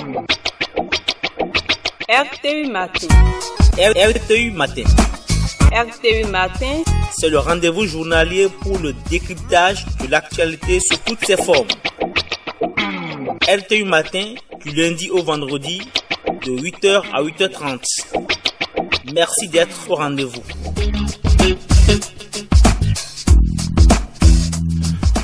RTU Matin. RTU Matin. RTU Matin, c'est le rendez-vous journalier pour le décryptage de l'actualité sous toutes ses formes. RTU Matin, du lundi au vendredi, de 8h à 8h30. Merci d'être au rendez-vous.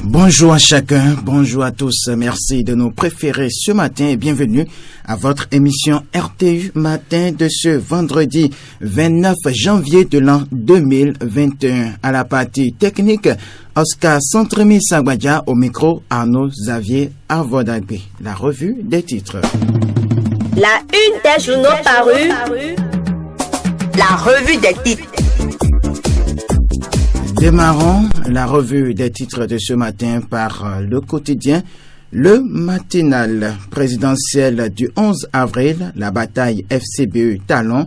Bonjour à chacun, bonjour à tous, merci de nous préférer ce matin et bienvenue à votre émission RTU Matin de ce vendredi 29 janvier de l'an 2021. À la partie technique, Oscar Santremi Sagbadia, au micro Arnaud Xavier Avodagbe. La revue des titres. La une des journaux parus, la revue des titres. Démarrons la revue des titres de ce matin par le quotidien Le Matinal. Présidentiel du 11 avril, la bataille FCBE Talon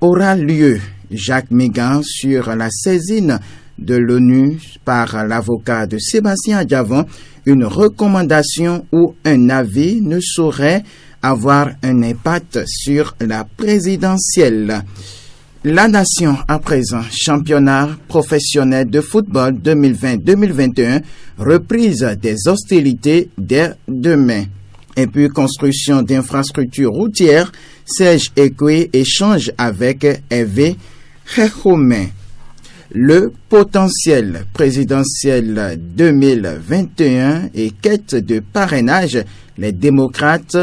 aura lieu. Jacques Mégan sur la saisine de l'ONU par l'avocat de Sébastien Adjavon, une recommandation ou un avis ne saurait avoir un impact sur la présidentielle. La Nation à présent, championnat professionnel de football 2020-2021, reprise des hostilités dès demain. Et puis construction d'infrastructures routières, Serge Ekwe échange avec Hervé Khekhoumé. Le potentiel présidentiel 2021 et quête de parrainage, les démocrates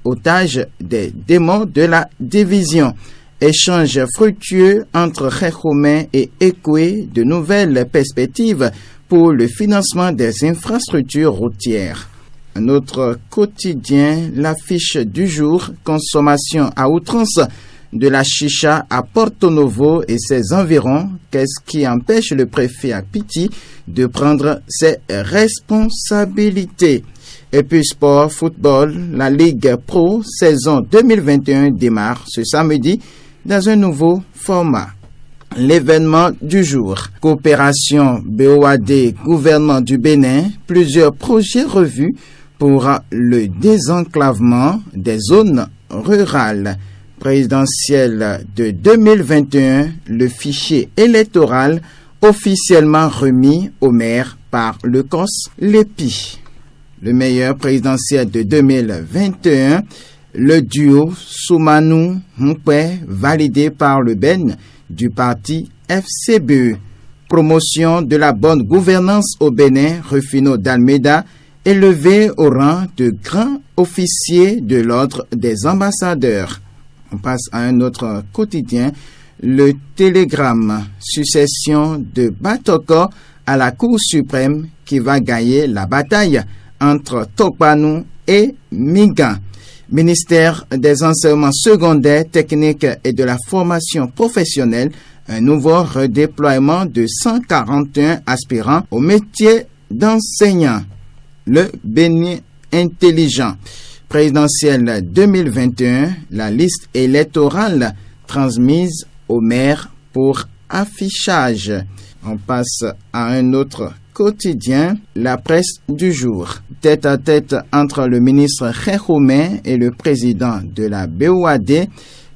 otages des démons de la division. Échange fructueux entre Khekhoumé et Ekwe, de nouvelles perspectives pour le financement des infrastructures routières. Un autre quotidien, l'affiche du jour, consommation à outrance de la chicha à Porto Novo et ses environs. Qu'est-ce qui empêche le préfet Apiti de prendre ses responsabilités? Et puis sport, football, la Ligue Pro saison 2021 démarre ce samedi dans un nouveau format. L'événement du jour, coopération BOAD, gouvernement du Bénin, plusieurs projets revus pour le désenclavement des zones rurales. Présidentielle de 2021, le fichier électoral officiellement remis au maire par le COS Lépi. Le meilleur présidentiel de 2021, le duo Soumanou-Moupe, validé par le BEN du parti FCBE. Promotion de la bonne gouvernance au Bénin, Rufino d'Almeida, élevé au rang de grand officier de l'ordre des ambassadeurs. On passe à un autre quotidien, le Télégramme, succession de Batoko à la Cour suprême qui va gagner la bataille entre Tokpanou et Migan. Ministère des enseignements secondaires, techniques et de la formation professionnelle, un nouveau redéploiement de 141 aspirants au métier d'enseignant. Le Bénin intelligent. Présidentielle 2021, la liste électorale transmise au maire pour affichage. On passe à un autre quotidien, la presse du jour. Tête à tête entre le ministre Khekhoumé et le président de la BOAD,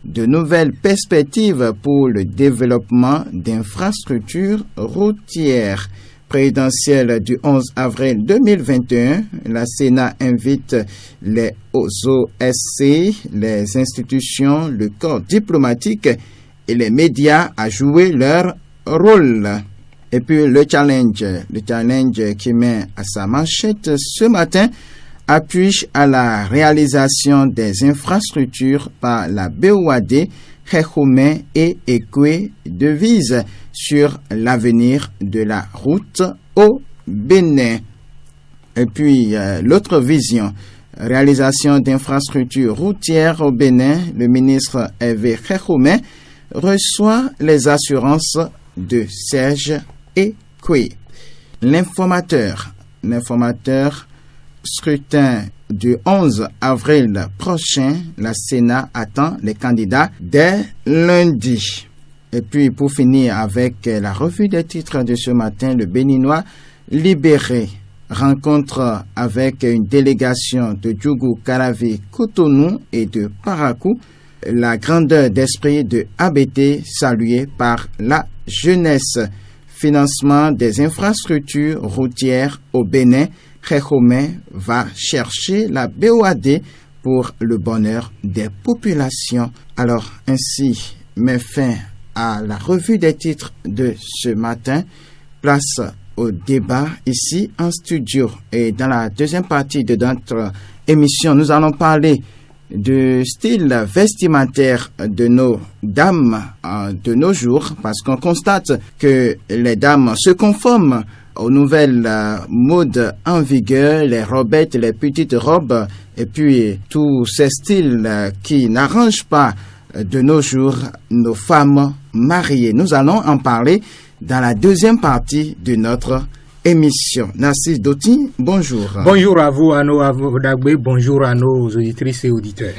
de nouvelles perspectives pour le développement d'infrastructures routières. Présidentielle du 11 avril 2021, la Sénat invite les OSC, les institutions, le corps diplomatique et les médias à jouer leur rôle. Et puis le challenge qui met à sa manchette ce matin, appui à la réalisation des infrastructures par la BOAD, Khekhoumé et Ekwe devise sur l'avenir de la route au Bénin. Et puis l'autre vision, réalisation d'infrastructures routières au Bénin, le ministre Hervé Khekhoumé reçoit les assurances de Serge Ekwe. L'informateur, scrutin du 11 avril prochain, la Sénat attend les candidats dès lundi. Et puis pour finir avec la revue des titres de ce matin, le Béninois Libéré. rencontre avec une délégation de Djougou, Karavé, Cotonou et de Parakou. La grandeur d'esprit de ABT saluée par la jeunesse. Financement des infrastructures routières au Bénin. Khekhoumé va chercher la BOAD pour le bonheur des populations. Alors, ainsi met fin à la revue des titres de ce matin. Place au débat ici en studio. Et dans la deuxième partie de notre émission, nous allons parler du style vestimentaire de nos dames de nos jours, parce qu'on constate que les dames se conforment aux nouvelles modes en vigueur, les robettes, les petites robes, et puis tous ces styles qui n'arrangent pas de nos jours nos femmes mariées. Nous allons en parler dans la deuxième partie de notre émission. Narcisse Doti, bonjour. Bonjour à vous, Anno Avodagbe, bonjour à nos auditrices et auditeurs.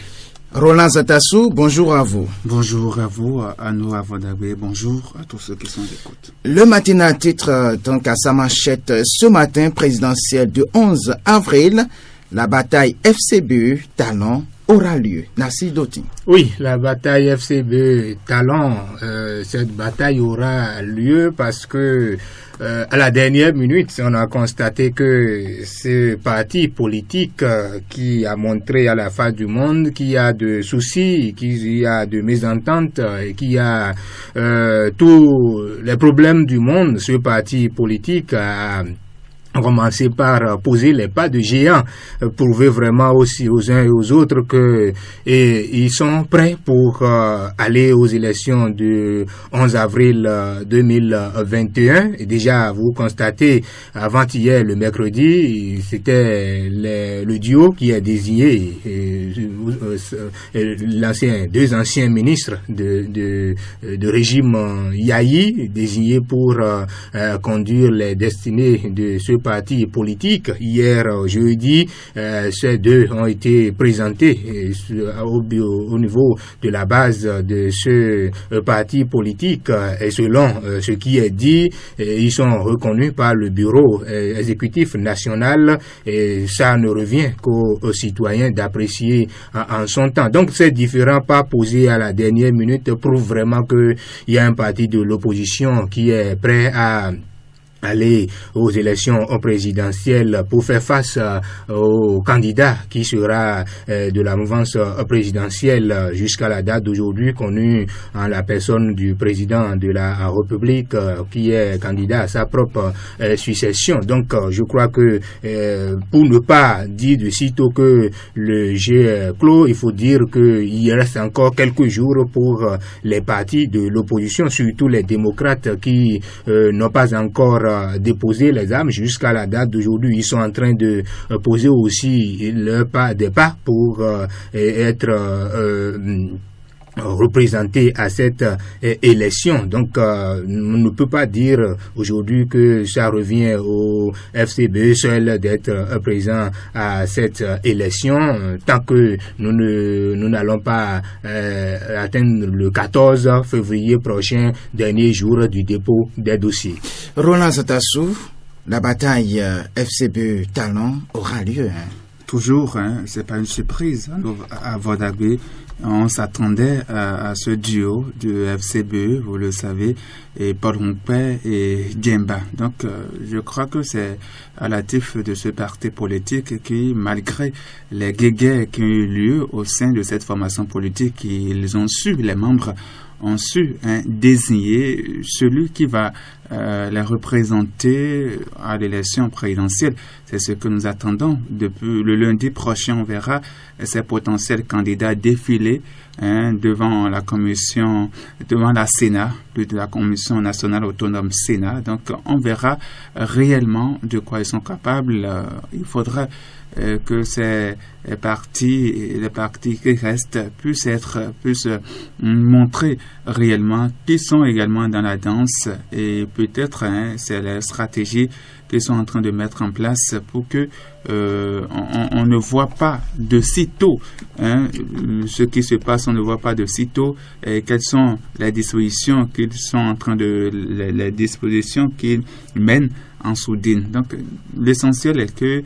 Roland Zatassou, bonjour à vous. Bonjour à vous, Anno Avodagbe, bonjour à tous ceux qui sont d'écoute. Le matinal titre donc à sa manchette ce matin présidentiel du 11 avril, la bataille FCBU Talon aura lieu. Narcisse Doti. Oui, la bataille FCBU Talon, cette bataille aura lieu parce que à la dernière minute, on a constaté que ce parti politique qui a montré à la face du monde qu'il y a de soucis, qu'il y a de mésententes, qu'il y a tous les problèmes du monde, ce parti politique a commencer par poser les pas de géant, prouver vraiment aussi aux uns et aux autres que ils sont prêts pour aller aux élections du 11 avril 2021. Et déjà, vous constatez, avant-hier, le mercredi, c'était le duo qui a désigné deux anciens ministres de régime Yahi, désignés pour conduire les destinées de ce parti politique. Hier, jeudi, ces deux ont été présentés au niveau de la base de ce parti politique et selon ce qui est dit, ils sont reconnus par le bureau exécutif national et ça ne revient qu'aux citoyens d'apprécier en son temps. Donc ces différents pas posés à la dernière minute prouvent vraiment qu'il y a un parti de l'opposition qui est prêt à aller aux élections présidentielles pour faire face au candidat qui sera de la mouvance présidentielle jusqu'à la date d'aujourd'hui, connu en la personne du président de la République qui est candidat à sa propre succession. Donc je crois que pour ne pas dire de sitôt que le jeu est clos, il faut dire qu'il reste encore quelques jours pour les partis de l'opposition, surtout les démocrates qui n'ont pas encore déposer les armes jusqu'à la date d'aujourd'hui. Ils sont en train de poser aussi des pas pour être représentés à cette élection. Donc, on ne peut pas dire aujourd'hui que ça revient au FCBE seul d'être présent à cette élection tant que nous n'allons pas atteindre le 14 février prochain, dernier jour du dépôt des dossiers. Roland Zatassou, la bataille FCBE Talon aura lieu. Toujours, c'est pas une surprise. À Vodagbe, on s'attendait à ce duo du FCBE, vous le savez, et Paul Humpé et Djemba. Donc, je crois que c'est à l'actif de ce parti politique qui, malgré les guéguerres qui ont eu lieu au sein de cette formation politique, les membres ont su désigner celui qui va les représenter à l'élection présidentielle. C'est ce que nous attendons. Depuis le lundi prochain, on verra ces potentiels candidats défiler devant la commission, devant la Sénat, de la Commission nationale autonome Sénat. Donc, on verra réellement de quoi ils sont capables. Il faudra que ces les partis qui restent puissent montrer réellement qu'ils sont également dans la danse et peut-être c'est la stratégie qu'ils sont en train de mettre en place pour que on ne voit pas de sitôt ce qui se passe, on ne voit pas de sitôt quelles sont les dispositions qu'ils sont en train de les dispositions qu'ils mènent en sourdine. Donc, l'essentiel est que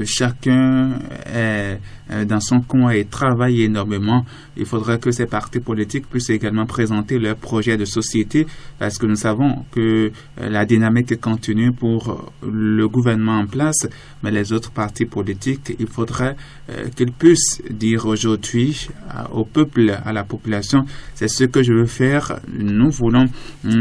chacun est dans son coin et travaille énormément. Il faudrait que ces partis politiques puissent également présenter leurs projets de société, parce que nous savons que la dynamique est continue pour le gouvernement en place, mais les autres partis politiques, il faudrait qu'ils puissent dire aujourd'hui au peuple, à la population, c'est ce que je veux faire, nous voulons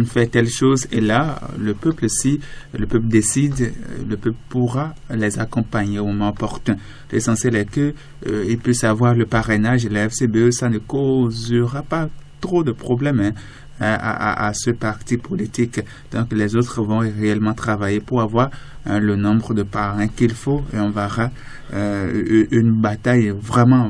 faire telle chose, et là, le peuple, si le peuple décide, le peuple pourra les accompagner au moment opportun. L'essentiel est qu'ils puissent avoir le parrainage et la FCBE, ça ne causera pas trop de problèmes à ce parti politique. Donc les autres vont réellement travailler pour avoir le nombre de parrains qu'il faut, et on verra une bataille vraiment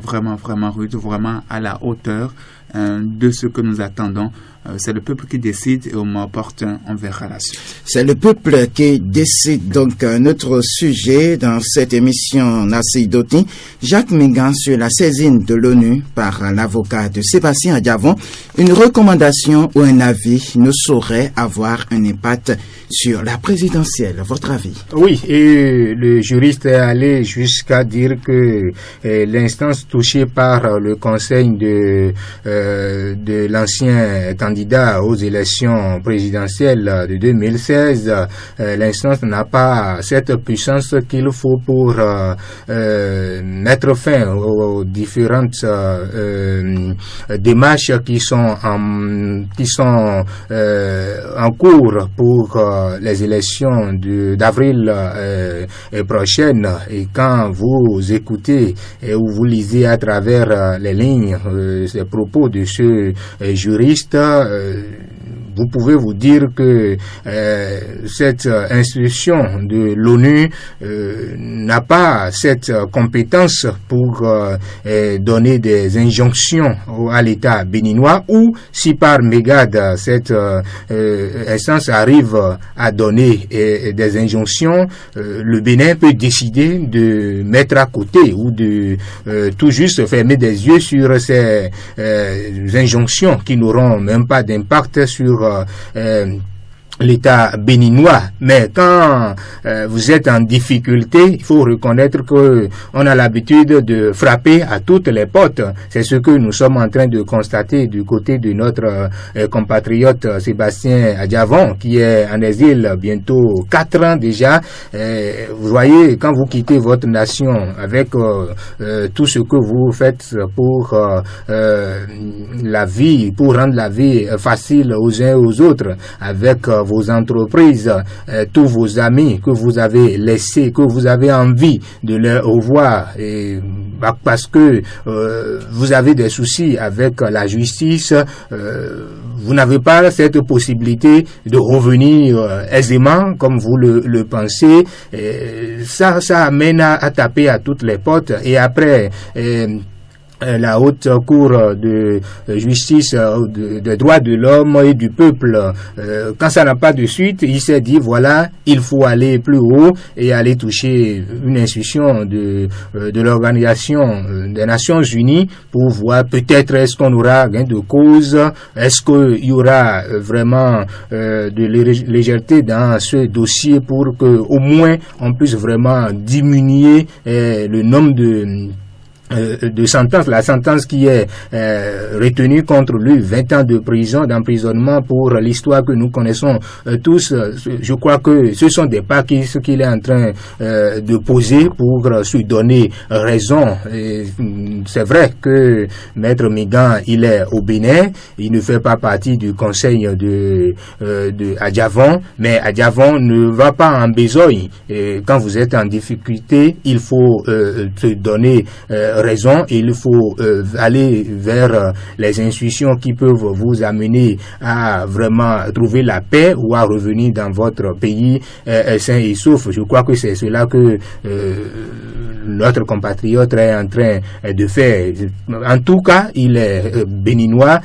rude, vraiment à la hauteur de ce que nous attendons. C'est le peuple qui décide, et au moment opportun, on verra la suite. C'est le peuple qui décide. Donc, notre sujet dans cette émission Nassidoti, Jacques Mingan sur la saisine de l'ONU par l'avocat de Sébastien Adjavon. Une recommandation ou un avis ne saurait avoir un impact sur la présidentielle. Votre avis? Oui, et le juriste est allé jusqu'à dire que l'instance touchée par le conseil de l'ancien candidat aux élections présidentielles de 2016, l'instance n'a pas cette puissance qu'il faut pour mettre fin aux différentes démarches qui sont en cours pour les élections d'avril prochaine. Et quand vous écoutez ou vous lisez à travers les lignes ces propos de ce juriste, vous pouvez vous dire que cette institution de l'ONU n'a pas cette compétence pour donner des injonctions à l'État béninois, ou si par mégarde cette instance arrive à donner des injonctions, le Bénin peut décider de mettre à côté ou de tout juste fermer des yeux sur ces injonctions qui n'auront même pas d'impact sur l'État béninois. Mais quand vous êtes en difficulté, il faut reconnaître que on a l'habitude de frapper à toutes les portes. C'est ce que nous sommes en train de constater du côté de notre compatriote Sébastien Adjavon, qui est en exil bientôt 4 ans déjà. Vous voyez, quand vous quittez votre nation avec tout ce que vous faites pour la vie, pour rendre la vie facile aux uns et aux autres, avec vos entreprises, tous vos amis que vous avez laissés, que vous avez envie de les revoir, et parce que vous avez des soucis avec la justice, vous n'avez pas cette possibilité de revenir aisément comme vous le pensez. Ça amène à taper à toutes les portes. Et après, la haute cour de justice des droits de l'homme et du peuple, quand ça n'a pas de suite, il s'est dit voilà, il faut aller plus haut et aller toucher une institution de l'organisation des Nations Unies pour voir peut-être est-ce qu'on aura gain de cause, est-ce qu'il y aura vraiment de légèreté dans ce dossier pour que au moins on puisse vraiment diminuer le nombre de sentence, la sentence qui est retenue contre lui, 20 ans de prison, d'emprisonnement pour l'histoire que nous connaissons tous. Je crois que ce sont des pas qu'il est en train de poser pour se donner raison. C'est vrai que Maître Mingan, il est au Bénin, il ne fait pas partie du conseil de Adjavon, mais Adjavon ne va pas en besogne. Et quand vous êtes en difficulté, il faut se donner raison, et il faut aller vers les institutions qui peuvent vous amener à vraiment trouver la paix ou à revenir dans votre pays sain et sauf. Je crois que c'est cela que notre compatriote est en train de faire. En tout cas, il est béninois.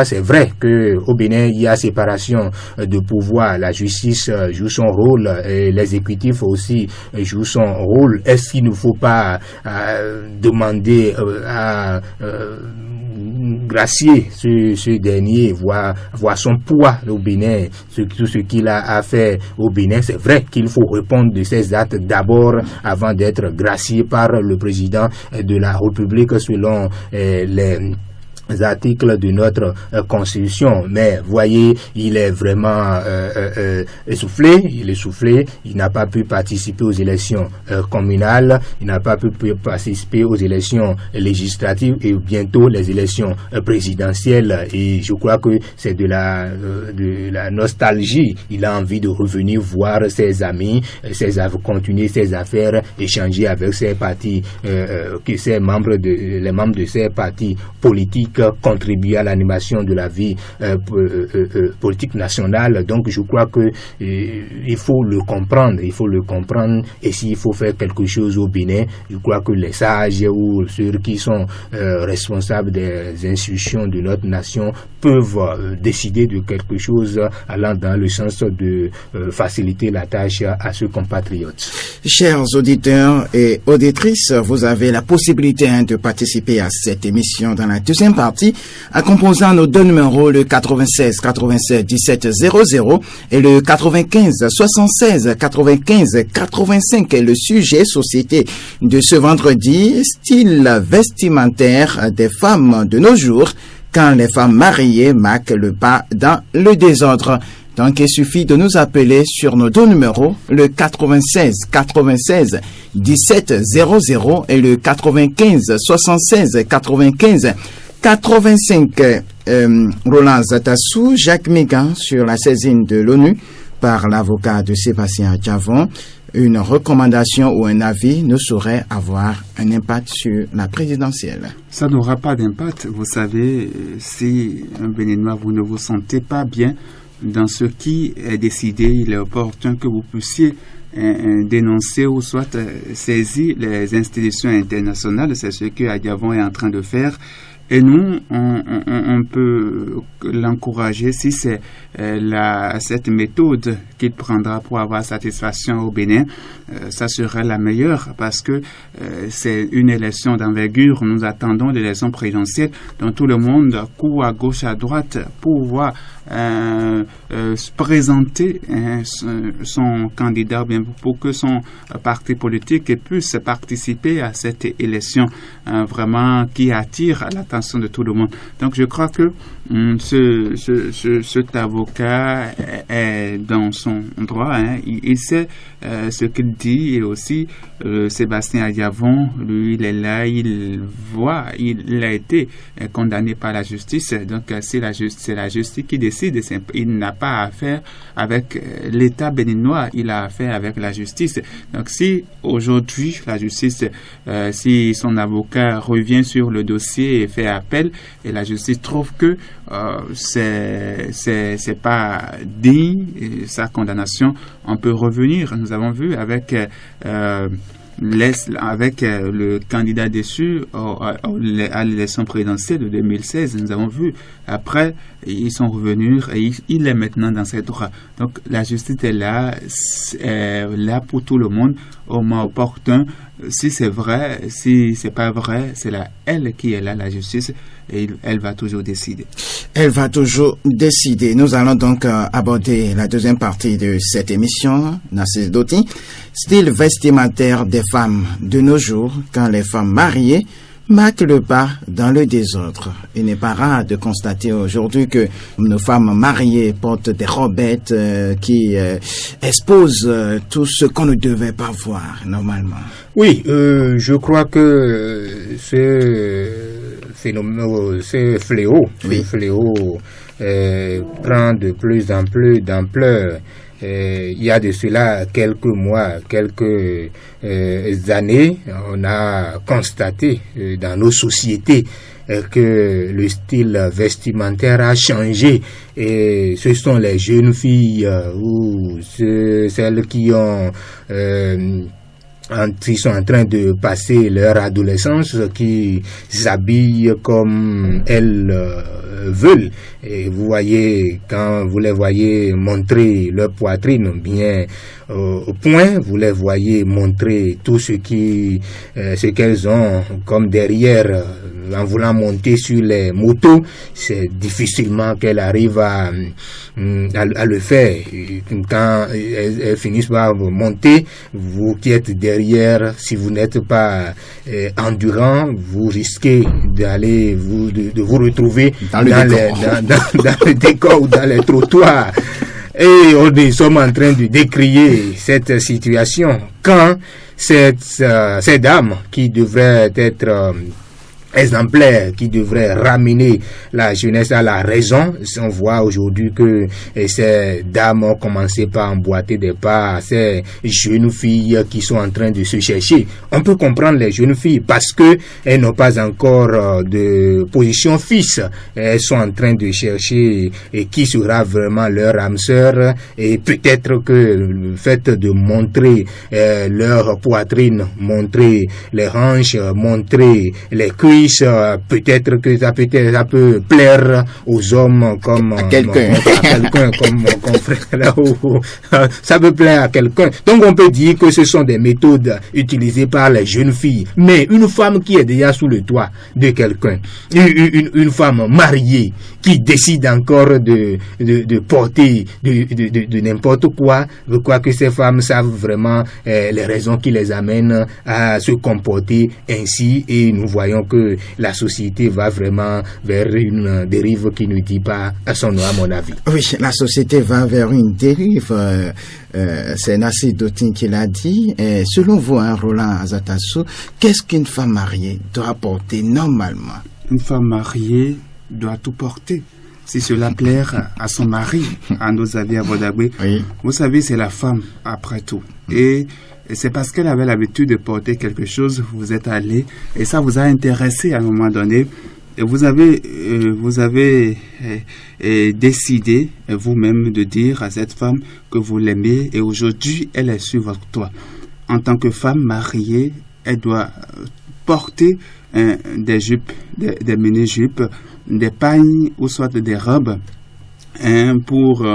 C'est vrai que au Bénin, il y a séparation de pouvoir. La justice joue son rôle et l'exécutif aussi joue son rôle. Est-ce qu'il ne faut pas demander à gracier ce dernier, voir son poids au Bénin, tout ce qu'il a fait au Bénin. C'est vrai qu'il faut répondre de ces actes d'abord avant d'être gracié par le président de la République selon les articles de notre constitution, mais voyez, il est vraiment essoufflé, il n'a pas pu participer aux élections communales, il n'a pas pu participer aux élections législatives et bientôt les élections présidentielles, et je crois que c'est de la nostalgie. Il a envie de revenir voir ses amis, continuer ses affaires, échanger avec ses partis, les membres de ses partis politiques, contribuer à l'animation de la vie politique nationale. Donc je crois que il faut le comprendre, et s'il faut faire quelque chose au Bénin, je crois que les sages ou ceux qui sont responsables des institutions de notre nation peuvent décider de quelque chose allant dans le sens de faciliter la tâche à ceux compatriotes. Chers auditeurs et auditrices, vous avez la possibilité de participer à cette émission dans la deuxième partie en composant nos deux numéros, le 96 87 17 00 et le 95 76 95 85. Et le sujet société de ce vendredi, style vestimentaire des femmes de nos jours quand les femmes mariées marquent le pas dans le désordre. Donc, il suffit de nous appeler sur nos deux numéros, le 96 96 17 00 et le 95 76 95 85. Roland Zatassou, Jacques Mégan sur la saisine de l'ONU par l'avocat de Sébastien Djavon. Une recommandation ou un avis ne saurait avoir un impact sur la présidentielle. Ça n'aura pas d'impact. Vous savez, si un Béninois, vous ne vous sentez pas bien dans ce qui est décidé, il est opportun que vous puissiez dénoncer ou soit saisir les institutions internationales. C'est ce que Adjavon est en train de faire. Et nous, on peut l'encourager si c'est cette méthode qu'il prendra pour avoir satisfaction au Bénin. Ça serait la meilleure parce que c'est une élection d'envergure. Nous attendons l'élection présidentielle dont tout le monde court à gauche, à droite pour pouvoir présenter son candidat, bien pour que son parti politique puisse participer à cette élection vraiment qui attire l'attention de tout le monde. Donc je crois que cet avocat est dans son droit, il sait ce qu'il dit, et aussi Sébastien Adjavon, lui, il est là, il voit, il a été condamné par la justice. Donc c'est la justice qui décide. Il n'a pas affaire avec l'État béninois, il a affaire avec la justice. Donc si aujourd'hui la justice, si son avocat revient sur le dossier et fait appel, et la justice trouve que c'est pas digne, sa condamnation, on peut revenir. Nous avons vu avec le candidat déçu à l'élection présidentielle de 2016, nous avons vu, après, ils sont revenus et il est maintenant dans ses droits. Donc, la justice est là pour tout le monde, au moment opportun. Si c'est vrai, si c'est pas vrai, c'est elle qui est là, la justice, et elle va toujours décider. Elle va toujours décider. Nous allons donc aborder la deuxième partie de cette émission, Nassis Doti, style vestimentaire des femmes de nos jours quand les femmes mariées marquent le pas dans le désordre. Il n'est pas rare de constater aujourd'hui que nos femmes mariées portent des robettes qui exposent tout ce qu'on ne devait pas voir normalement. Oui, je crois que ce fléau prend de plus en plus d'ampleur. Il y a de cela quelques mois, quelques années, on a constaté dans nos sociétés que le style vestimentaire a changé, et ce sont les jeunes filles ou celles qui ont qui sont en train de passer leur adolescence, qui s'habillent comme elles veulent. Et vous voyez, quand vous les voyez montrer leur poitrine bien au point, vous les voyez montrer tout ce qu'elles ont comme derrière. En voulant monter sur les motos, c'est difficilement qu'elles arrivent à le faire. Quand elles finissent par monter, vous qui êtes derrière, si vous n'êtes pas endurant, vous risquez de vous retrouver dans le décor ou dans les trottoirs. Et nous sommes en train de décrier cette situation quand ces dames qui devraient être exemplaires, qui devraient ramener la jeunesse à la raison. On voit aujourd'hui que ces dames ont commencé par emboîter des pas à ces jeunes filles qui sont en train de se chercher. On peut comprendre les jeunes filles parce que elles n'ont pas encore de position fixe. Elles sont en train de chercher qui sera vraiment leur âme sœur, et peut-être que le fait de montrer leur poitrine, montrer les hanches, montrer les cuisses, peut-être que ça peut plaire aux hommes comme à quelqu'un comme mon confrère. Ça peut plaire à quelqu'un. Donc on peut dire que ce sont des méthodes utilisées par les jeunes filles. Mais une femme qui est déjà sous le toit de quelqu'un, une femme mariée qui décide encore de porter de n'importe quoi, je crois que ces femmes savent vraiment les raisons qui les amènent à se comporter ainsi, et nous voyons que la société va vraiment vers une dérive qui ne dit pas son nom, à mon avis. Oui, la société va vers une dérive. C'est Nassi Dotin qui l'a dit. Et selon vous, Roland Azatassou, qu'est-ce qu'une femme mariée doit porter normalement? Une femme mariée doit tout porter. Si cela plaire à son mari, à nos avis à Vodagbe, oui. Vous savez, c'est la femme après tout. Et c'est parce qu'elle avait l'habitude de porter quelque chose, vous êtes allé, et ça vous a intéressé à un moment donné. Et vous avez décidé vous-même de dire à cette femme que vous l'aimez, et aujourd'hui, elle est sur votre toit. En tant que femme mariée, elle doit porter des jupes, des mini-jupes, des pagnes ou soit des robes, pour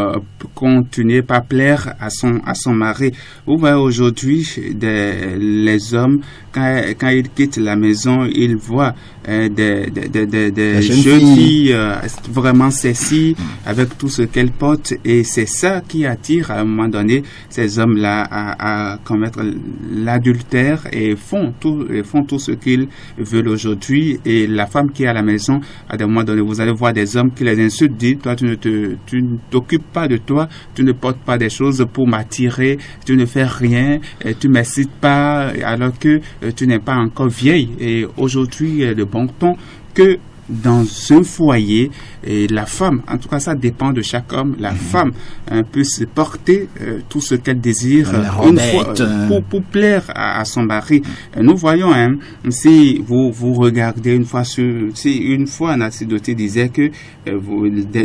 continuer par plaire à son mari. Vous voyez aujourd'hui les hommes, quand ils quittent la maison, ils voient des jeunes filles vraiment sexy avec tout ce qu'elles portent, et c'est ça qui attire à un moment donné ces hommes-là à commettre l'adultère, et font tout ce qu'ils veulent aujourd'hui. Et la femme qui est à la maison, à un moment donné, vous allez voir des hommes qui les insultent, disent: toi tu ne t'occupes pas de toi, tu ne portes pas des choses pour m'attirer, tu ne fais rien, tu ne m'excites pas, alors que tu n'es pas encore vieille. Et aujourd'hui, le bon ton que dans un foyer, et la femme, en tout cas ça dépend de chaque homme, la femme peut se porter tout ce qu'elle désire une fois, pour plaire à son mari. Nous voyons, si vous regardez une fois Nassi Dotin disait que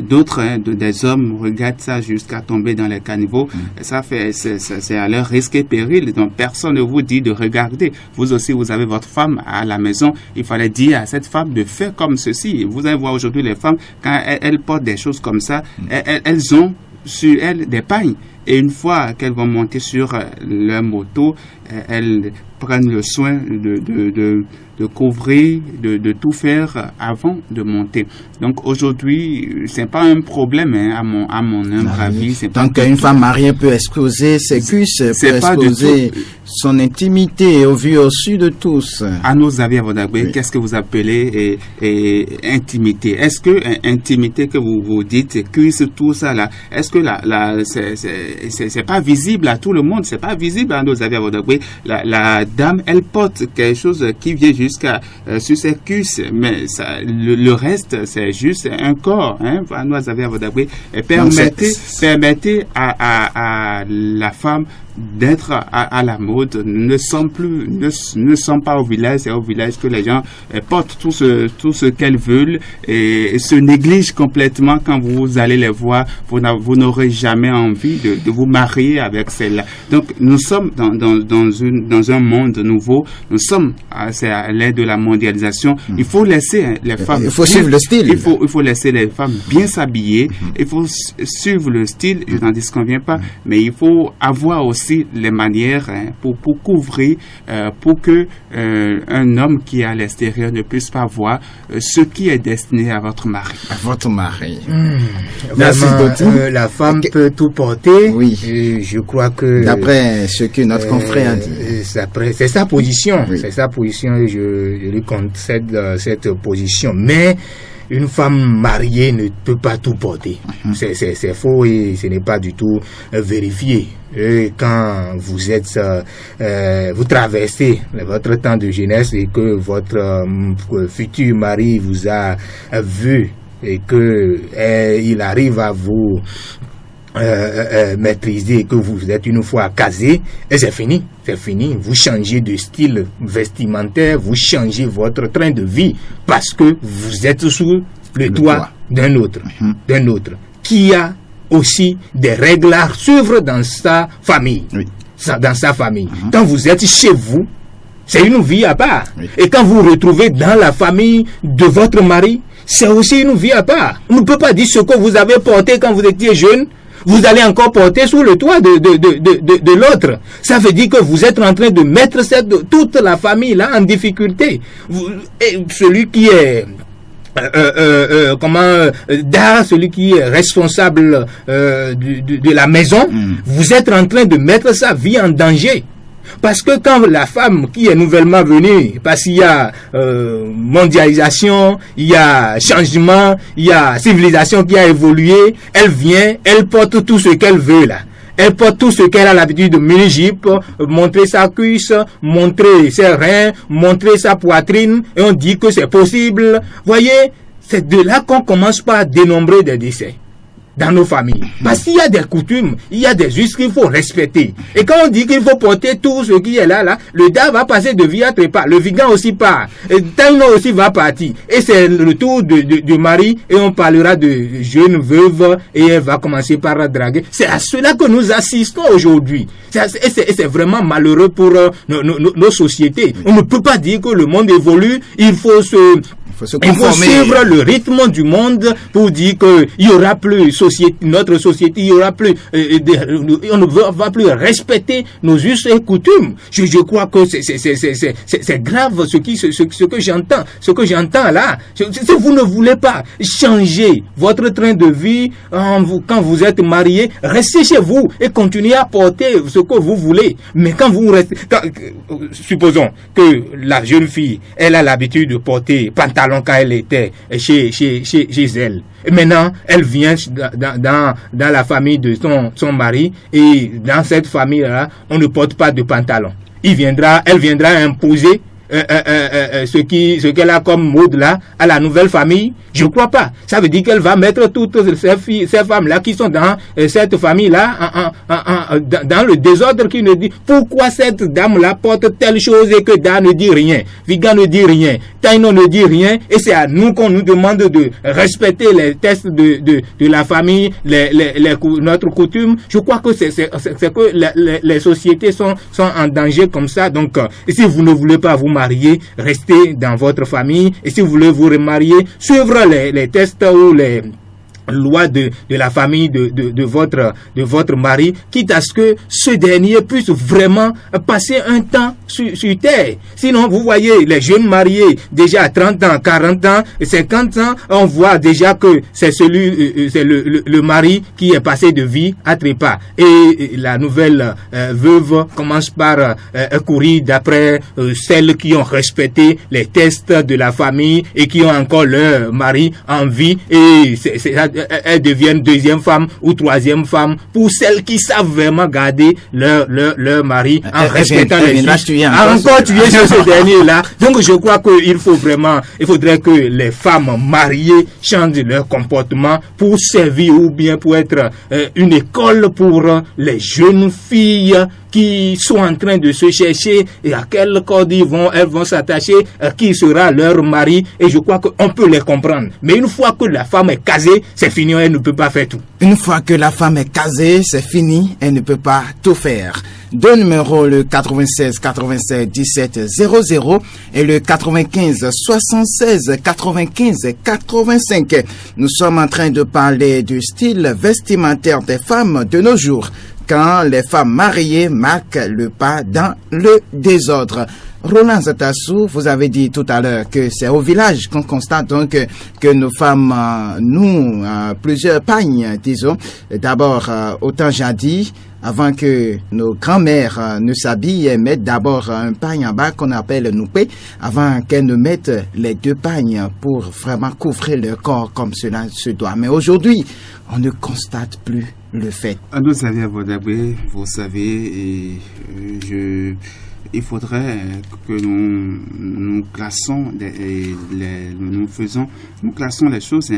d'autres, des hommes regardent ça jusqu'à tomber dans les caniveaux, c'est à leur risque et péril. Donc personne ne vous dit de regarder. Vous aussi, vous avez votre femme à la maison, il fallait dire à cette femme de faire comme ceci. Vous allez voir aujourd'hui les femmes, quand elles portent des choses comme ça, elles ont sur elles des pagnes. Et une fois qu'elles vont monter sur leur moto, elles prennent le soin de couvrir, de tout faire avant de monter. Donc aujourd'hui, c'est pas un problème, à mon humble avis. Donc une femme mariée peut exposer ses cuisses, peut exposer son intimité au vu au su de tous. À nos avis, à Vodagbe, qu'est-ce que vous appelez intimité? Est-ce que intimité que vous dites, cuisse, tout ça là, est-ce que c'est pas visible à tout le monde? C'est pas visible à nos avis, à Vodagbe. La dame, elle porte quelque chose qui vient jusqu'à sur ses cuisses, mais ça, le reste, c'est juste un corps. À nos avis, à Vodagbe. Permettez à la femme d'être à la mode, ne sont pas au village. C'est au village que les gens portent tout ce qu'elles veulent et se négligent complètement. Quand vous allez les voir, vous n'aurez jamais envie de vous marier avec celle-là. Donc, nous sommes dans un monde nouveau. Nous sommes c'est à l'ère de la mondialisation. Il faut laisser les femmes. Il faut suivre le style. Il faut laisser les femmes bien s'habiller. Il faut suivre le style. Je n'en disconviens pas, mais il faut avoir aussi les manières pour couvrir, pour que un homme qui est à l'extérieur ne puisse pas voir ce qui est destiné à votre mari. À votre mari. Merci beaucoup. La femme peut tout porter. Oui. Et je crois que d'après ce que notre confrère a dit. C'est sa position. Oui. C'est sa position et je lui concède cette position. Mais une femme mariée ne peut pas tout porter. C'est faux et ce n'est pas du tout vérifié. Et quand vous êtes, vous traversez votre temps de jeunesse et que votre futur mari vous a vu et que il arrive à vous maîtriser, que vous êtes une fois casé, et c'est fini. Vous changez de style vestimentaire, vous changez votre train de vie parce que vous êtes sous le toit d'un autre, qui a aussi des règles à suivre dans sa famille. Oui. Dans sa famille. Quand vous êtes chez vous, c'est une vie à part. Oui. Et quand vous vous retrouvez dans la famille de votre mari, c'est aussi une vie à part. On ne peut pas dire ce que vous avez porté quand vous étiez jeune, vous allez encore porter sous le toit de l'autre. Ça veut dire que vous êtes en train de mettre toute la famille là en difficulté. Celui qui est celui qui est responsable de la maison, vous êtes en train de mettre sa vie en danger. Parce que quand la femme qui est nouvellement venue, parce qu'il y a mondialisation, il y a changement, il y a civilisation qui a évolué, elle vient, elle porte tout ce qu'elle veut là. Elle porte tout ce qu'elle a l'habitude de mini-jupe, montrer sa cuisse, montrer ses reins, montrer sa poitrine, et on dit que c'est possible. Voyez, c'est de là qu'on commence par à dénombrer des décès dans nos familles. Parce qu'il y a des coutumes, il y a des us qu'il faut respecter. Et quand on dit qu'il faut porter tout ce qui est là, le gars va passer de vie à trépas, le vigan aussi part, et Taino aussi va partir. Et c'est le tour du mari, et on parlera de jeune veuve, et elle va commencer par draguer. C'est à cela que nous assistons aujourd'hui. Et c'est vraiment malheureux pour nos sociétés. On ne peut pas dire que le monde évolue, il faut suivre le rythme du monde pour dire que il y aura plus notre société, il y aura plus, on ne va plus respecter nos us et coutumes. Je crois que c'est grave ce que j'entends là. Si vous ne voulez pas changer votre train de vie quand vous êtes marié, restez chez vous et continuez à porter ce que vous voulez. Mais quand vous restez, supposons que la jeune fille, elle a l'habitude de porter pantalon quand elle était chez elle. Et maintenant, elle vient dans la famille de son mari, et dans cette famille-là, on ne porte pas de pantalon. Elle viendra imposer ce qu'elle a comme mode là à la nouvelle famille. Je crois pas. Ça veut dire qu'elle va mettre toutes ces femmes là qui sont dans cette famille là dans le désordre, qui ne dit pourquoi cette dame là porte telle chose et que Da ne dit rien, Viga ne dit rien, Taino ne dit rien, et c'est à nous qu'on nous demande de respecter les tests de la famille, notre coutume. Je crois que c'est que les sociétés sont en danger comme ça. Donc si vous ne voulez pas vous marier, restez dans votre famille, et si vous voulez vous remarier, suivre les tests ou les loi de la famille de votre mari, quitte à ce que ce dernier puisse vraiment passer un temps sur terre. Sinon, vous voyez, les jeunes mariés, déjà à 30 ans, 40 ans, 50 ans, on voit déjà que c'est le mari qui est passé de vie à trépas. Et la nouvelle veuve commence par courir d'après celles qui ont respecté les tests de la famille et qui ont encore leur mari en vie, et elles deviennent deuxième femme ou troisième femme pour celles qui savent vraiment garder leur mari en respectant les juges. Encore tuer ce dernier-là. Donc je crois qu'il faudrait que les femmes mariées changent leur comportement pour servir ou bien pour être une école pour les jeunes filles qui sont en train de se chercher et à quel code elles vont s'attacher, qui sera leur mari, et je crois qu'on peut les comprendre. Mais une fois que la femme est casée, c'est c'est fini, elle ne peut pas faire tout. Une fois que la femme est casée, c'est fini, elle ne peut pas tout faire. Deux numéros, le 96 87 17 00 et le 95 76 95 85. Nous sommes en train de parler du style vestimentaire des femmes de nos jours, quand les femmes mariées marquent le pas dans le désordre. Roland Zatassou, vous avez dit tout à l'heure que c'est au village qu'on constate donc que nos femmes nous plusieurs pagnes, disons. D'abord, autant jadis, avant que nos grands-mères ne s'habillent, elles mettent d'abord un pagne en bas qu'on appelle noupé, avant qu'elles ne mettent les deux pagnes pour vraiment couvrir leur corps comme cela se doit. Mais aujourd'hui, on ne constate plus le fait. Nous avions Vodabé, vous savez, et il faudrait que nous classons nous classons les choses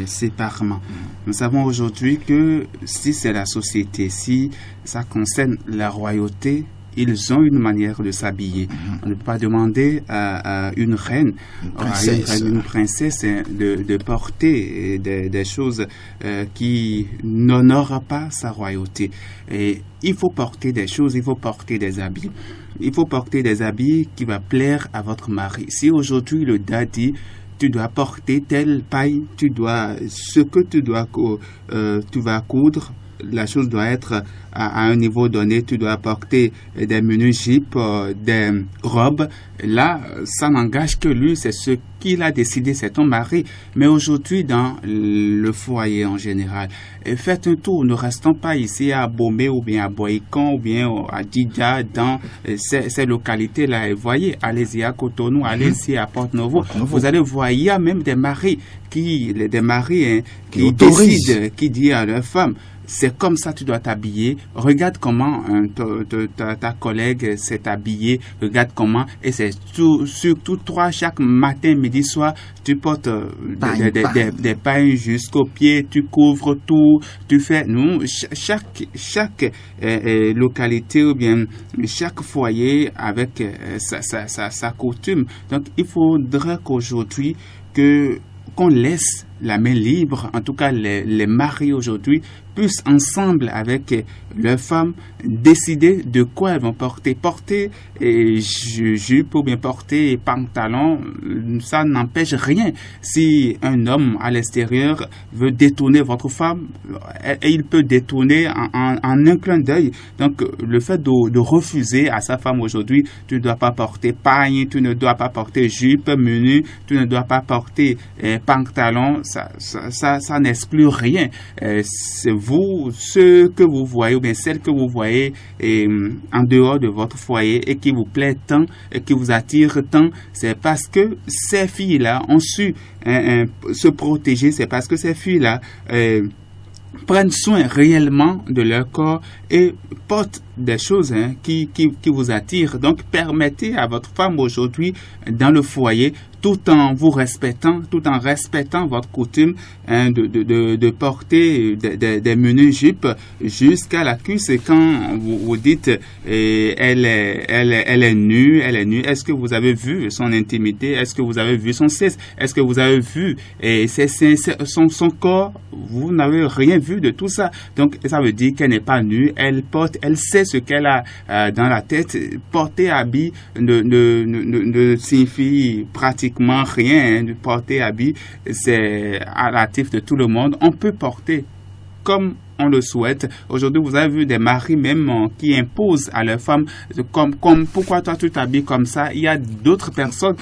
séparément. Nous savons aujourd'hui que si c'est la société, si ça concerne la royauté, ils ont une manière de s'habiller. On ne peut pas demander à une reine, une princesse de porter des choses qui n'honorent pas sa royauté. Et il faut porter des choses, il faut porter des habits. Il faut porter des habits qui vont plaire à votre mari. Si aujourd'hui le daddy, tu dois porter telle paille, tu vas coudre, la chose doit être à un niveau donné, tu dois porter des menus jupes, des robes. Là, ça n'engage que lui, c'est ce qu'il a décidé, c'est ton mari. Mais aujourd'hui, dans le foyer en général, faites un tour, ne restons pas ici à Bomé ou bien à Boïkan ou bien à Didja, dans ces localités-là. Et voyez, allez-y à Cotonou, allez-y à Porte-Novo. Vous allez voir, il y a même des maris qui décident, qui disent à leur femme, c'est comme ça tu dois t'habiller. Regarde comment ta collègue s'est habillée. Regarde comment. Et c'est surtout toi, chaque matin, midi, soir, tu portes des pailles jusqu'aux pieds. Tu couvres tout. Tu fais. Nous, chaque localité ou bien chaque foyer avec sa coutume. Donc, il faudrait qu'aujourd'hui qu'on laisse la main libre, en tout cas les maris aujourd'hui, puissent ensemble avec leurs femmes décider de quoi elles vont porter. Porter jupe ou bien porter pantalon, ça n'empêche rien. Si un homme à l'extérieur veut détourner votre femme, il peut détourner en un clin d'œil. Donc le fait de refuser à sa femme aujourd'hui, tu ne dois pas porter pagne, tu ne dois pas porter jupe, menu, tu ne dois pas porter pantalon, ça n'exclut rien. C'est vous, ceux que vous voyez, ou bien celles que vous voyez en dehors de votre foyer et qui vous plaît tant, et qui vous attire tant, c'est parce que ces filles-là ont su se protéger, c'est parce que ces filles-là prennent soin réellement de leur corps et portent des choses qui vous attirent. Donc, permettez à votre femme aujourd'hui, dans le foyer, tout en vous respectant, tout en respectant votre coutume de porter des menus jupes jusqu'à la cuisse. Et quand vous dites elle est nue, est-ce que vous avez vu son intimité? Est-ce que vous avez vu son sexe? Est-ce que vous avez vu son corps? Vous n'avez rien vu de tout ça. Donc, ça veut dire qu'elle n'est pas nue. Elle sait ce qu'elle a dans la tête. Porter habit ne signifie pratiquement rien. Porter habit, c'est relatif de tout le monde. On peut porter comme on le souhaite. Aujourd'hui, vous avez vu des maris même qui imposent à leurs femmes comme pourquoi toi tu t'habilles comme ça. Il y a d'autres personnes.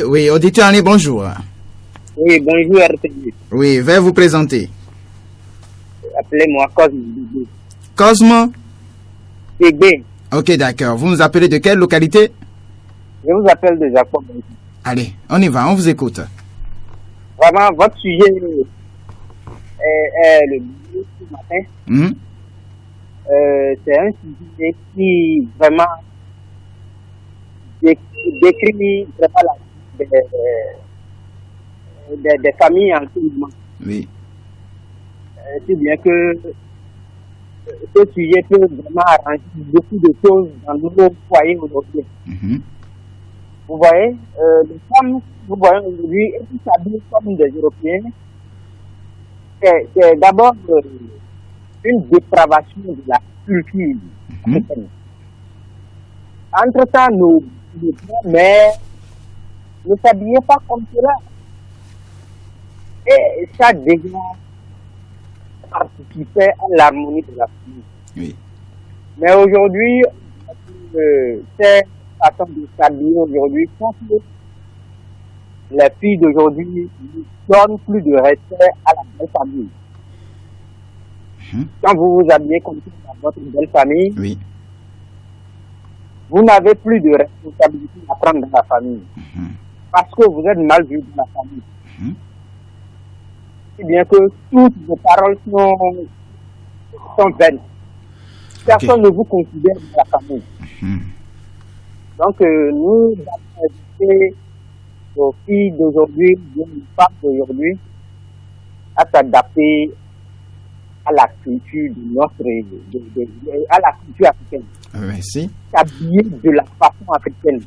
Oui, auditeur, allez, bonjour. Oui, bonjour RTG. Oui, veuillez vous présenter. Appelez-moi Cosmo. Cosmo? Bébé. Ok, d'accord. Vous nous appelez de quelle localité? Je vous appelle de Jacob. Allez, on y va, on vous écoute. Vraiment, votre sujet est le milieu ce matin. C'est un sujet qui vraiment décrit vraiment des familles en tout moment. Oui. C'est bien que ce sujet peut vraiment arranger beaucoup de choses dans nos foyers aujourd'hui. Vous voyez, les femmes, vous voyez aujourd'hui, elles s'habillent comme des Européens. c'est d'abord une dépravation de la culture africaine. Entre-temps, nos grands-mères ne s'habillaient pas comme cela. Et ça déjà participait à l'harmonie de la famille. Oui. Mais aujourd'hui, ces façons de s'habiller aujourd'hui font que les filles d'aujourd'hui ne donnent plus de respect à la belle famille. Quand vous vous habillez comme ça dans votre belle famille, oui, vous n'avez plus de responsabilité à prendre dans la famille. Parce que vous êtes mal vu dans la famille. Si bien que toutes vos paroles sont vaines. Personne ne vous considère dans la famille. Donc, nous avons invité aux filles d'aujourd'hui, aux femmes d'aujourd'hui, à s'adapter à la culture de notre, à la culture africaine. Merci. S'habiller de la façon africaine.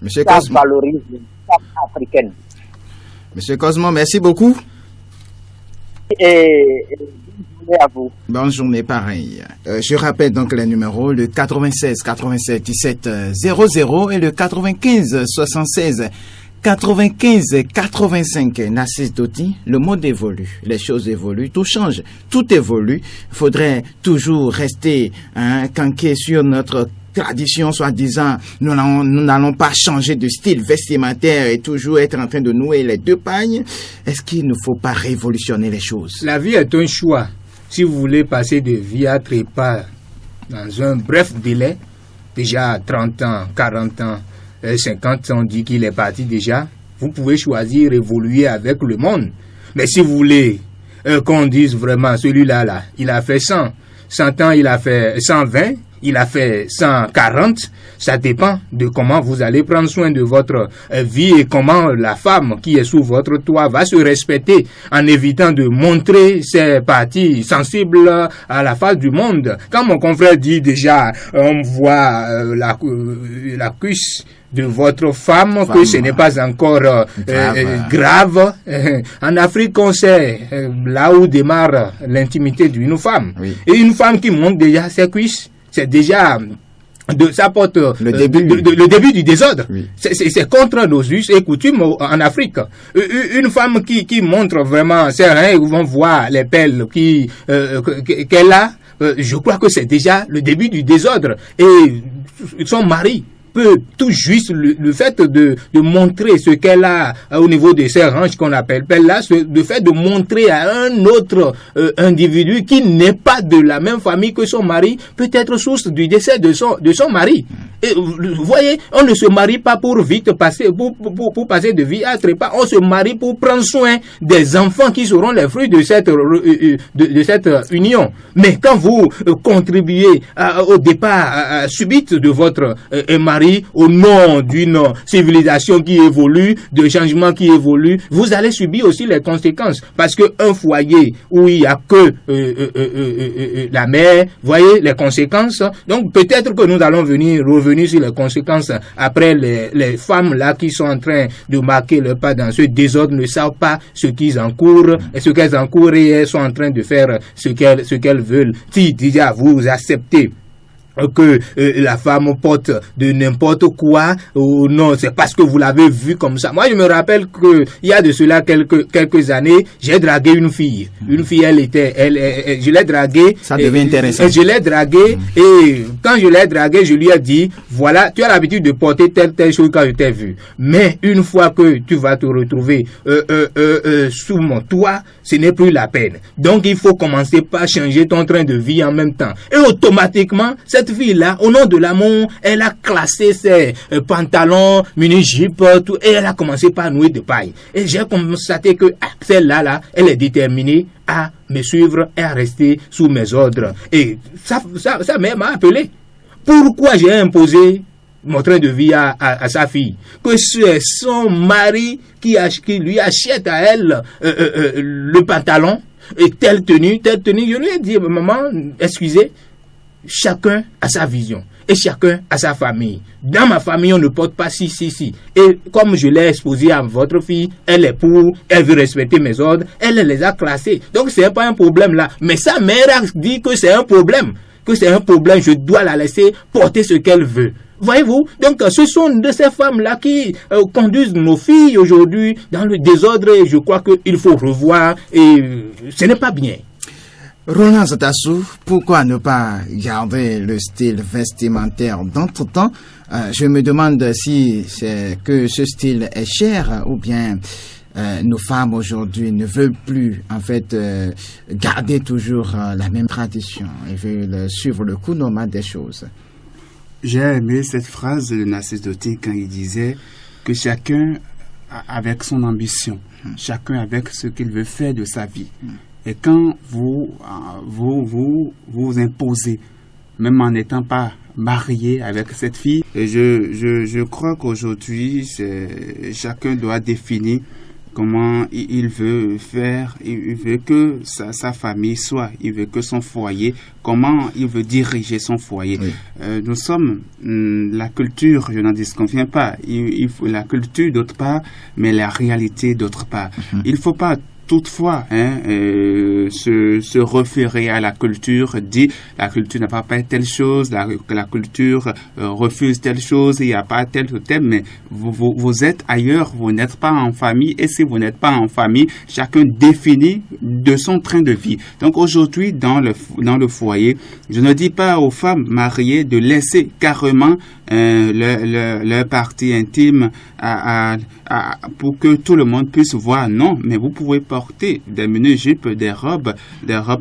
Monsieur Ça Cosmo. valorise la façon africaine. Monsieur Cosmo, merci beaucoup. Et bonne journée à vous. Bonne journée, pareil. Je rappelle donc les numéros, le 96 87 17 00 et le 95 76 95 85. Nassis Doti, le monde évolue, les choses évoluent, tout change, tout évolue. Il faudrait toujours rester canqué sur notre tradition, soi-disant, nous n'allons pas changer de style vestimentaire et toujours être en train de nouer les deux pagnes. Est-ce qu'il ne faut pas révolutionner les choses? La vie est un choix. Si vous voulez passer de vie à trépas dans un bref délai, déjà 30 ans, 40 ans, 50 ans, on dit qu'il est parti déjà, vous pouvez choisir évoluer avec le monde. Mais si vous voulez qu'on dise vraiment, celui-là, là, il a fait 100 ans, il a fait 120, il a fait 140, ça dépend de comment vous allez prendre soin de votre vie et comment la femme qui est sous votre toit va se respecter en évitant de montrer ses parties sensibles à la face du monde. Quand mon confrère dit déjà, on voit la cuisse de votre femme, que ce n'est pas encore grave. En Afrique, on sait là où démarre l'intimité d'une femme. Oui. Et une femme qui monte déjà ses cuisses, c'est déjà ça porte le début du désordre. Oui. C'est contre nos us et coutumes en Afrique. Une femme qui montre vraiment ses reins, ils vont voir les pelles qu'elle a. Je crois que c'est déjà le début du désordre. Et son mari peut tout juste le fait de montrer ce qu'elle a au niveau de ses hanches qu'on appelle pelle là, le fait de montrer à un autre individu qui n'est pas de la même famille que son mari peut être source du décès de son mari. Et vous voyez, on ne se marie pas pour vite passer pour passer de vie à trépas, on se marie pour prendre soin des enfants qui seront les fruits de cette union. Mais quand vous contribuez au départ subite de votre mari au nom d'une civilisation qui évolue, de changements qui évoluent, vous allez subir aussi les conséquences. Parce que un foyer où il n'y a que la mère, voyez les conséquences. Donc peut-être que nous allons revenir sur les conséquences après les femmes là qui sont en train de marquer le pas dans ce désordre, ne savent pas ce qu'ils encourent et ce qu'elles encourent et elles sont en train de faire ce qu'elles veulent. Si déjà vous acceptez que la femme porte de n'importe quoi ou non, c'est parce que vous l'avez vu comme ça. Moi, je me rappelle que il y a de cela quelques années, j'ai dragué une fille. Une fille, je l'ai draguée. Ça devient intéressant. Je l'ai draguée et quand je l'ai draguée, je lui ai dit, voilà, tu as l'habitude de porter telle chose quand je t'ai vu. Mais une fois que tu vas te retrouver sous mon toit, ce n'est plus la peine. Donc, il faut commencer par changer ton train de vie en même temps. Et automatiquement, cette fille-là, au nom de l'amour, elle a classé ses pantalons, mini-jupes, tout, et elle a commencé par nouer de paille. Et j'ai constaté que celle-là, elle est déterminée à me suivre et à rester sous mes ordres. Et ça même m'a appelé. Pourquoi j'ai imposé mon train de vie à sa fille? Que c'est son mari qui lui achète à elle le pantalon et telle tenue. Je lui ai dit, maman, excusez, chacun a sa vision. et chacun a sa famille. Dans ma famille, on ne porte pas si. Et comme je l'ai exposé à votre fille, elle est pour, elle veut respecter mes ordres, elle les a classés. Donc c'est pas un problème là. Mais sa mère a dit que c'est un problème. Je dois la laisser porter ce qu'elle veut. Voyez-vous? Donc, ce sont de ces femmes-là qui conduisent nos filles aujourd'hui dans le désordre et je crois qu'il faut revoir et ce n'est pas bien. Roland Zatassou, pourquoi ne pas garder le style vestimentaire d'antre-temps? Je me demande si c'est que ce style est cher ou bien nos femmes aujourd'hui ne veulent plus en fait garder toujours la même tradition et veulent suivre le cours normal des choses. J'ai aimé cette phrase de Narcisse Dottin quand il disait que chacun avec son ambition, chacun avec ce qu'il veut faire de sa vie. Et quand vous imposez, même en n'étant pas marié avec cette fille, et je crois qu'aujourd'hui, chacun doit définir comment il veut faire, il veut que sa famille soit, il veut que son foyer, comment il veut diriger son foyer. Oui. Nous sommes la culture, je n'en disconviens pas, il faut la culture d'autre part, mais la réalité d'autre part. Il ne faut pas toutefois se référer à la culture, dit la culture n'a pas fait telle chose, la culture refuse telle chose, il n'y a pas tel thème, mais vous êtes ailleurs, vous n'êtes pas en famille, et si vous n'êtes pas en famille, chacun définit de son train de vie. Donc aujourd'hui, dans le foyer, je ne dis pas aux femmes mariées de laisser carrément leur partie intime pour que tout le monde puisse voir. Non, mais vous pouvez porter des mini-jupes, des robes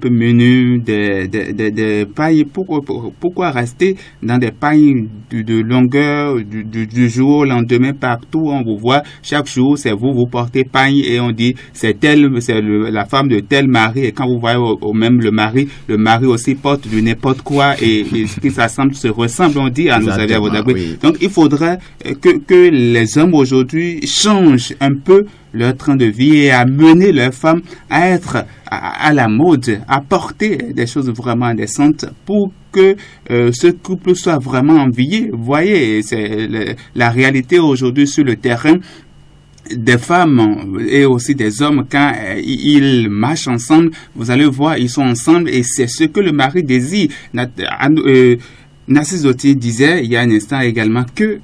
menues, des pailles. Pourquoi rester dans des pailles de longueur du jour au lendemain partout? On vous voit chaque jour, c'est vous portez paille et on dit c'est la femme de tel mari. Et quand vous voyez même le mari aussi porte du n'importe quoi et ce qui s'assemble se ressemble. On dit nous avez votre. Oui. Donc il faudrait que les hommes aujourd'hui changent un peu leur train de vie et amener leurs femmes à être à la mode, à porter des choses vraiment décentes pour que ce couple soit vraiment envié. Vous voyez, c'est la réalité aujourd'hui sur le terrain. Des femmes et aussi des hommes, quand ils marchent ensemble, vous allez voir, ils sont ensemble et c'est ce que le mari désire. Narcisse Dottin disait il y a un instant également que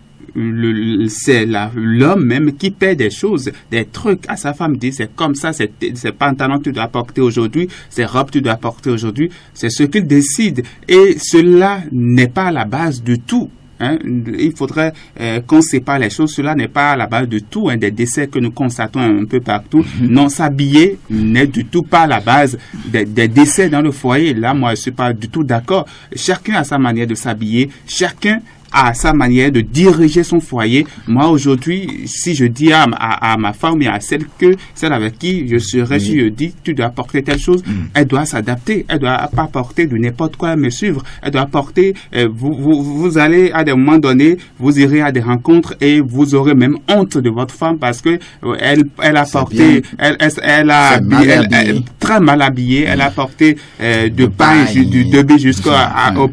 c'est l'homme même qui paie des choses, des trucs à sa femme, dit c'est comme ça, ces pantalons que tu dois porter aujourd'hui, ces robes que tu dois porter aujourd'hui, c'est ce qu'il décide et cela n'est pas à la base du tout. Il faudrait qu'on sépare les choses. Cela n'est pas à la base de tout, des décès que nous constatons un peu partout. Non, s'habiller n'est du tout pas à la base des décès dans le foyer. Là, moi, je suis pas du tout d'accord. Chacun a sa manière de s'habiller. Chacun à sa manière de diriger son foyer. Moi, aujourd'hui, si je dis à ma femme et à celle avec qui je serai, si je dis, tu dois porter telle chose, elle doit s'adapter. Elle doit pas porter de n'importe quoi, me suivre. Elle doit porter, vous allez, à des moments donnés, vous irez à des rencontres et vous aurez même honte de votre femme parce que elle a porté, elle a très mal habillée, elle a porté de paille, du début jusqu'au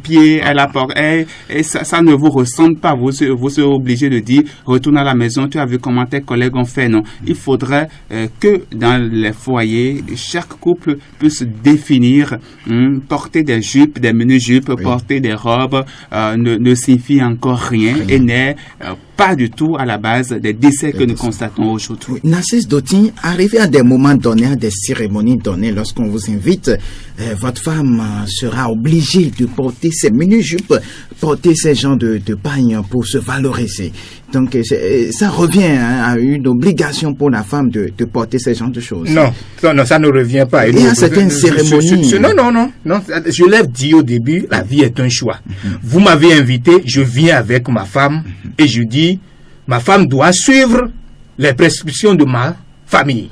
pied, elle a porté, et ça ne vous ressemble pas, vous serez obligé de dire retourne à la maison, tu as vu comment tes collègues ont fait. Non, il faudrait que dans les foyers chaque couple puisse définir porter des jupes, des mini-jupes, porter des robes ne signifie encore rien et n'est pas du tout à la base des décès que nous constatons aujourd'hui. Narcisse Dottin, arrivé à des moments donnés, à des cérémonies données, lorsqu'on vous invite, votre femme sera obligée de porter ces mini-jupes, porter ces genres de pagne pour se valoriser. Donc, ça revient à une obligation pour la femme de porter ces genres de choses. Non, ça ne revient pas. Il y a certaines cérémonies. Non. Je l'ai dit au début, la vie est un choix. Vous m'avez invité, je viens avec ma femme et je dis, ma femme doit suivre les prescriptions de ma famille.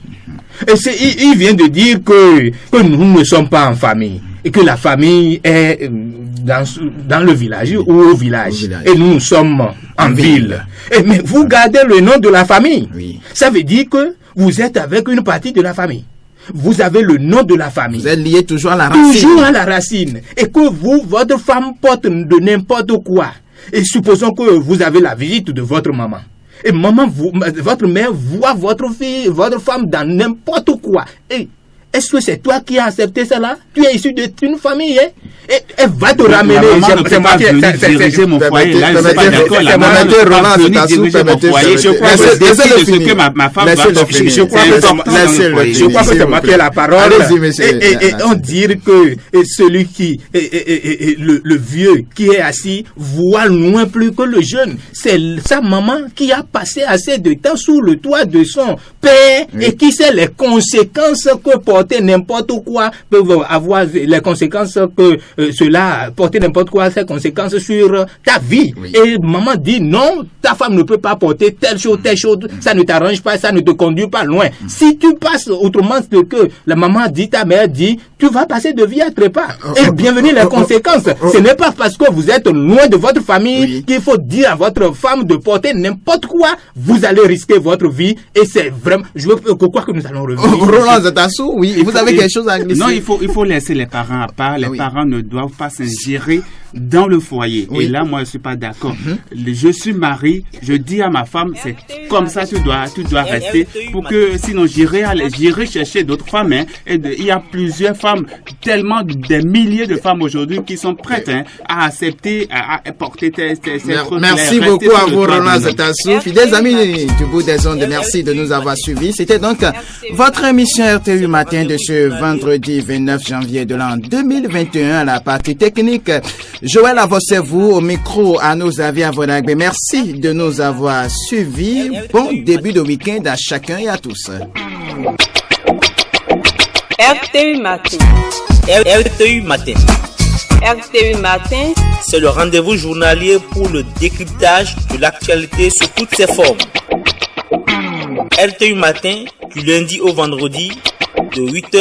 Et il vient de dire que nous ne sommes pas en famille et que la famille est dans le village ou au village. Et nous sommes en ville. Mais vous gardez le nom de la famille. Oui. Ça veut dire que vous êtes avec une partie de la famille. Vous avez le nom de la famille. Vous êtes lié toujours à la racine. Toujours à la racine. Et que votre femme porte de n'importe quoi. Et supposons que vous avez la visite de votre maman. Et maman, votre mère voit votre fille, votre femme dans n'importe quoi. Et est-ce que c'est toi qui as accepté cela? Tu es issu d'une famille, hein? Et elle va te ramener. Maman ne peut pas venir diriger mon foyer. Là, je ne suis pas d'accord. La maman ne peut pas venir diriger mon foyer. Je crois que c'est ce que ma femme doit faire. Je crois que c'est moi qui ai la parole. Et on dit que celui qui, le vieux qui est assis, voit loin plus que le jeune. C'est sa maman qui a passé assez de temps sous le toit de son père et qui sait les conséquences que porter n'importe quoi peut avoir, les conséquences que cela porter n'importe quoi, ses conséquences sur ta vie. Et maman dit non, ta femme ne peut pas porter telle chose, ça ne t'arrange pas, ça ne te conduit pas loin. Si tu passes autrement que la maman dit, ta mère dit, tu vas passer de vie à trépas. Et bienvenue les conséquences. Ce n'est pas parce que vous êtes loin de votre famille qu'il faut dire à votre femme de porter n'importe quoi. Vous allez risquer votre vie et c'est vraiment, je veux crois que nous allons revenir. Roland Zatassou, oui. Vous avez quelque chose à glisser? Non, il faut laisser les parents à part. Les parents ne doivent pas s'ingérer dans le foyer. Et là, moi, je suis pas d'accord. Je suis marié, je dis à ma femme, c'est comme ça, tu dois rester, pour que sinon j'irai chercher d'autres femmes. Hein, et il y a plusieurs femmes, tellement des milliers de femmes aujourd'hui qui sont prêtes à accepter, à porter ces choses. Merci beaucoup à vous, Roland Zatassou. Fidèles amis du bout des ondes, merci de nous avoir suivis. C'était donc votre émission RTU Matin de ce vendredi 29 janvier de l'an 2021 à la partie technique. Joël Avossez-vous au micro à nos avis à Vodagbe. Merci de nous avoir suivis. Bon début de week-end à chacun et à tous. RTU Matin. RTU Matin. RTU Matin. C'est le rendez-vous journalier pour le décryptage de l'actualité sous toutes ses formes. RTU Matin, du lundi au vendredi, de 8h